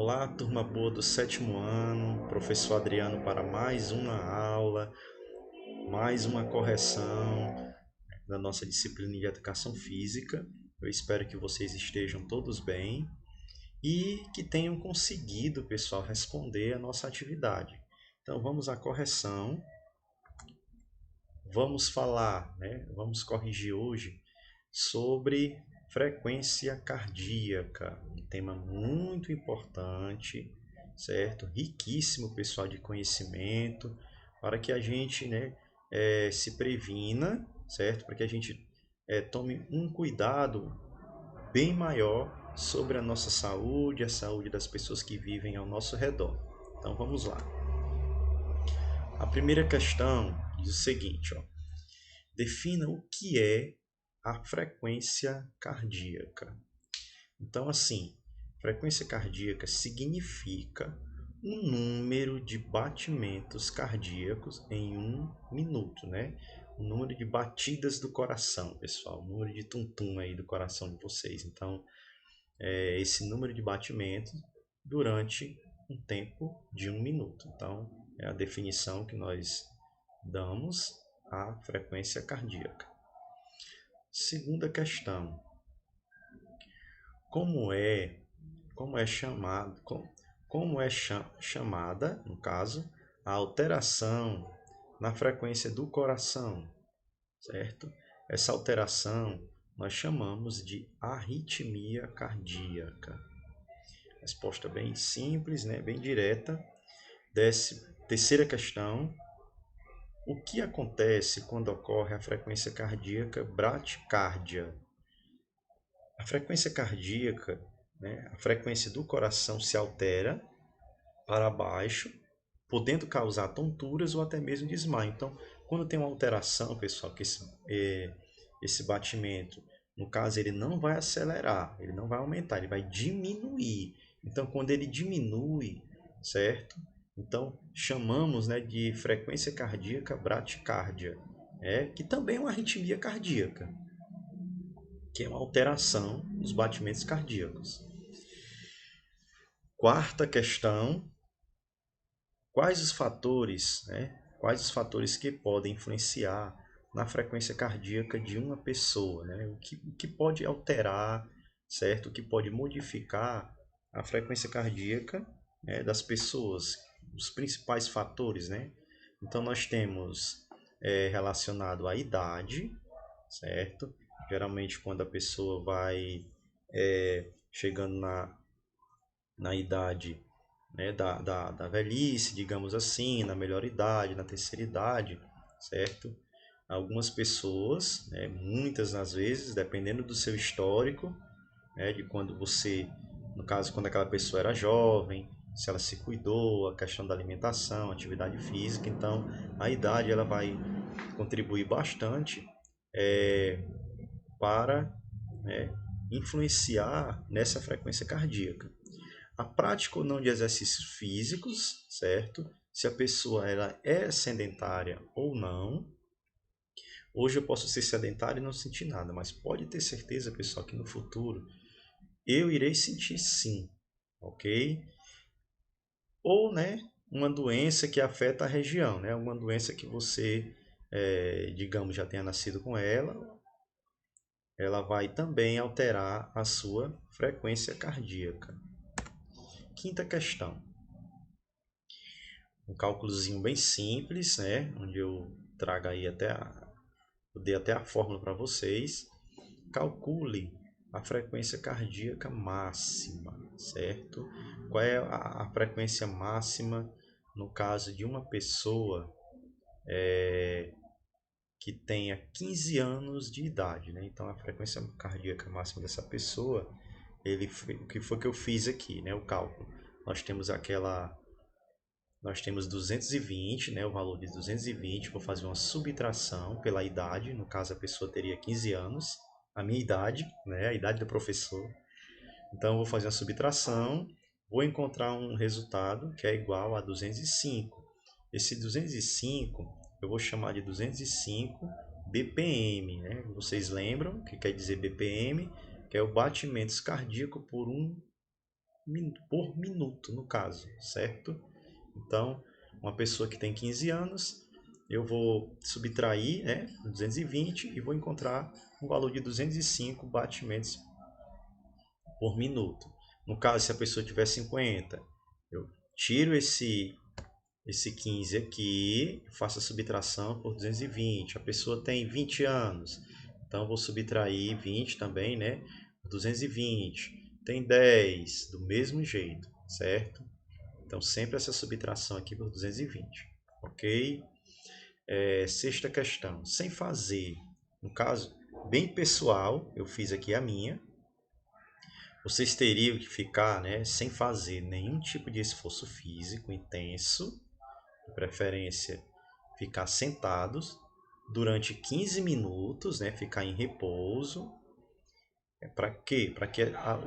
Olá, turma boa do sétimo ano, professor Adriano para mais uma aula, mais uma correção da nossa disciplina de educação física. Eu espero que vocês estejam todos bem e que tenham conseguido, pessoal, responder a nossa atividade. Então vamos à correção. Vamos falar, Vamos corrigir hoje sobre frequência cardíaca, um tema muito importante, certo? Riquíssimo, pessoal, de conhecimento, para que a gente, se previna, certo? Para que a gente tome um cuidado bem maior sobre a nossa saúde, a saúde das pessoas que vivem ao nosso redor. Então vamos lá. A primeira questão diz o seguinte, ó. Defina o que é a frequência cardíaca. Então, assim, frequência cardíaca significa um número de batimentos cardíacos em um minuto, né? O número de batidas do coração, pessoal, o número de tum-tum aí do coração de vocês. Então, é esse número de batimentos durante um tempo de um minuto. Então, é a definição que nós damos à frequência cardíaca. Segunda questão. Como é como é chamado como é chamada, no caso, a alteração na frequência do coração, certo? Essa alteração nós chamamos de arritmia cardíaca. Resposta bem simples, né? Bem direta. Terceira questão. O que acontece quando ocorre a frequência cardíaca bradicárdia? A frequência cardíaca, a frequência do coração se altera para baixo, podendo causar tonturas ou até mesmo desmaio. Então, quando tem uma alteração, pessoal, que esse batimento, no caso, ele não vai acelerar, ele não vai aumentar, ele vai diminuir. Então, quando ele diminui, certo? Então, chamamos, de frequência cardíaca bradicárdia, que também é uma arritmia cardíaca, que é uma alteração nos batimentos cardíacos. Quarta questão: quais os fatores que podem influenciar na frequência cardíaca de uma pessoa, né? O que pode alterar, certo? O que pode modificar a frequência cardíaca, das pessoas, os principais fatores, né? Então nós temos relacionado à idade, certo? Geralmente quando a pessoa vai chegando na idade, da velhice, digamos assim, na melhor idade, na terceira idade, certo? Algumas pessoas, muitas das vezes, dependendo do seu histórico, de quando você, no caso, quando aquela pessoa era jovem, se ela se cuidou, a questão da alimentação, atividade física, então a idade ela vai contribuir bastante para, influenciar nessa frequência cardíaca. A prática ou não de exercícios físicos, certo? Se a pessoa ela é sedentária ou não. Hoje eu posso ser sedentário e não sentir nada, mas pode ter certeza, pessoal, que no futuro eu irei sentir sim, ok? Ou, uma doença que afeta a região, né? Uma doença que você, digamos, já tenha nascido com ela vai também alterar a sua frequência cardíaca. Quinta questão. Um cálculozinho bem simples, onde eu trago aí eu dei até a fórmula para vocês. Calcule a frequência cardíaca máxima, certo? Qual é a frequência máxima no caso de uma pessoa que tenha 15 anos de idade, né? Então a frequência cardíaca máxima dessa pessoa, o que foi que eu fiz aqui, o cálculo. Nós temos 220, o valor de 220, vou fazer uma subtração pela idade, no caso a pessoa teria 15 anos, a minha idade, a idade do professor. Então eu vou fazer uma subtração, vou encontrar um resultado que é igual a 205. Esse 205 eu vou chamar de 205 BPM, Vocês lembram o que quer dizer BPM? Que é o batimentos cardíaco por por minuto, no caso, certo? Então, uma pessoa que tem 15 anos, eu vou subtrair, né, 220 e vou encontrar um valor de 205 batimentos por minuto. No caso, se a pessoa tiver 50, eu tiro esse 15 aqui, faço a subtração por 220. A pessoa tem 20 anos, então vou subtrair 20 também, né? Por 220. Tem 10, do mesmo jeito, certo? Então sempre essa subtração aqui por 220, ok? Sexta questão, sem fazer, no caso, bem pessoal, eu fiz aqui a minha. Vocês teriam que ficar, né, sem fazer nenhum tipo de esforço físico intenso, de preferência ficar sentados durante 15 minutos, né, ficar em repouso. Para quê? Para que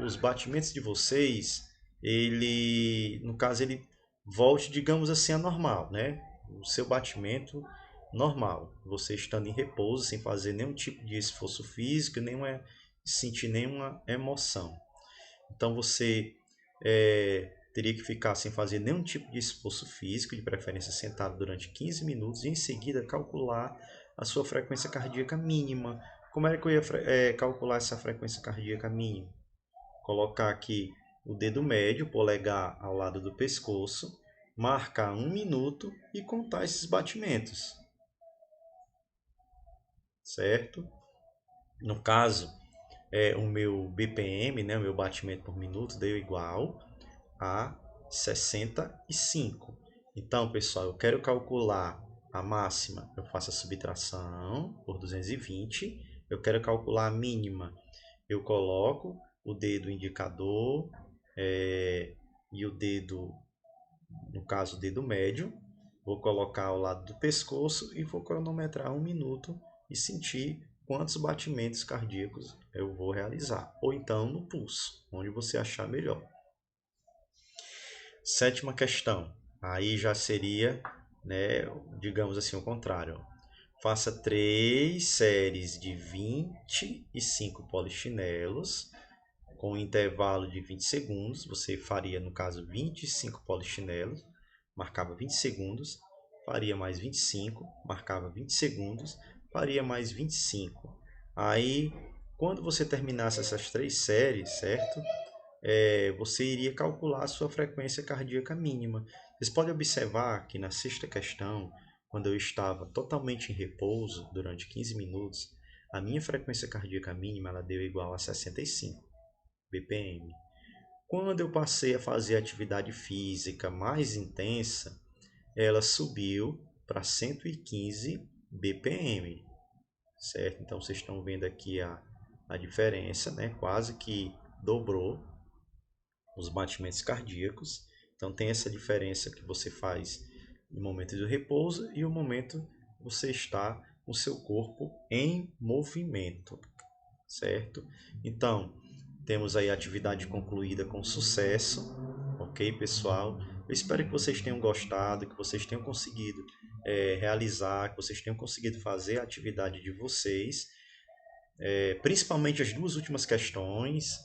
os batimentos de vocês, no caso, ele volte, digamos assim, a normal, né? O seu batimento normal, você estando em repouso, sem fazer nenhum tipo de esforço físico, sentir nenhuma emoção. Então você teria que ficar sem fazer nenhum tipo de esforço físico, de preferência sentado durante 15 minutos, e em seguida calcular a sua frequência cardíaca mínima. Como é que eu ia calcular essa frequência cardíaca mínima? Colocar aqui o dedo médio, polegar ao lado do pescoço, marcar 1 minuto e contar esses batimentos, certo? No caso, o meu BPM, né, o meu batimento por minuto, deu igual a 65. Então, pessoal, eu quero calcular a máxima, eu faço a subtração por 220. Eu quero calcular a mínima, eu coloco o dedo indicador e o dedo, no caso, o dedo médio. Vou colocar ao lado do pescoço e vou cronometrar 1 minuto e sentir quantos batimentos cardíacos eu vou realizar. Ou então no pulso, onde você achar melhor. Sétima questão. Aí já seria, né, digamos assim, o contrário. Faça 3 séries de 25 polichinelos com um intervalo de 20 segundos. Você faria, no caso, 25 polichinelos, marcava 20 segundos, faria mais 25, marcava 20 segundos, faria mais 25. Aí, quando você terminasse essas 3 séries, certo? Você iria calcular a sua frequência cardíaca mínima. Vocês podem observar que na sexta questão, quando eu estava totalmente em repouso durante 15 minutos, a minha frequência cardíaca mínima ela deu igual a 65 BPM. Quando eu passei a fazer atividade física mais intensa, ela subiu para 115 BPM, certo? Então vocês estão vendo aqui a diferença, né? Quase que dobrou os batimentos cardíacos. Então tem essa diferença que você faz no momento do repouso e o momento que você está com o seu corpo em movimento, certo? Então, temos aí a atividade concluída com sucesso, ok, pessoal? Eu espero que vocês tenham gostado, que vocês tenham conseguido realizar, que vocês tenham conseguido fazer a atividade de vocês, principalmente as duas últimas questões,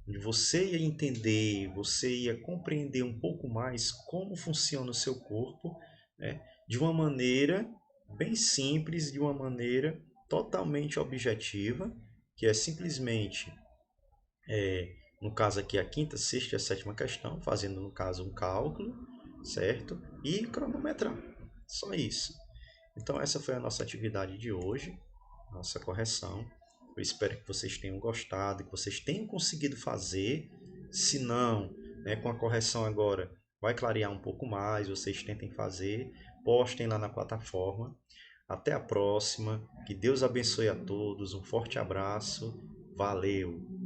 onde você ia entender, você ia compreender um pouco mais como funciona o seu corpo, né, de uma maneira bem simples, de uma maneira totalmente objetiva, que é simplesmente, no caso aqui, a quinta, sexta e a sétima questão, fazendo, no caso, um cálculo, certo? E cronometrar. Só isso. Então, essa foi a nossa atividade de hoje, nossa correção. Eu espero que vocês tenham gostado, que vocês tenham conseguido fazer. Se não, né, com a correção agora, vai clarear um pouco mais, vocês tentem fazer, postem lá na plataforma. Até a próxima, que Deus abençoe a todos, um forte abraço, valeu!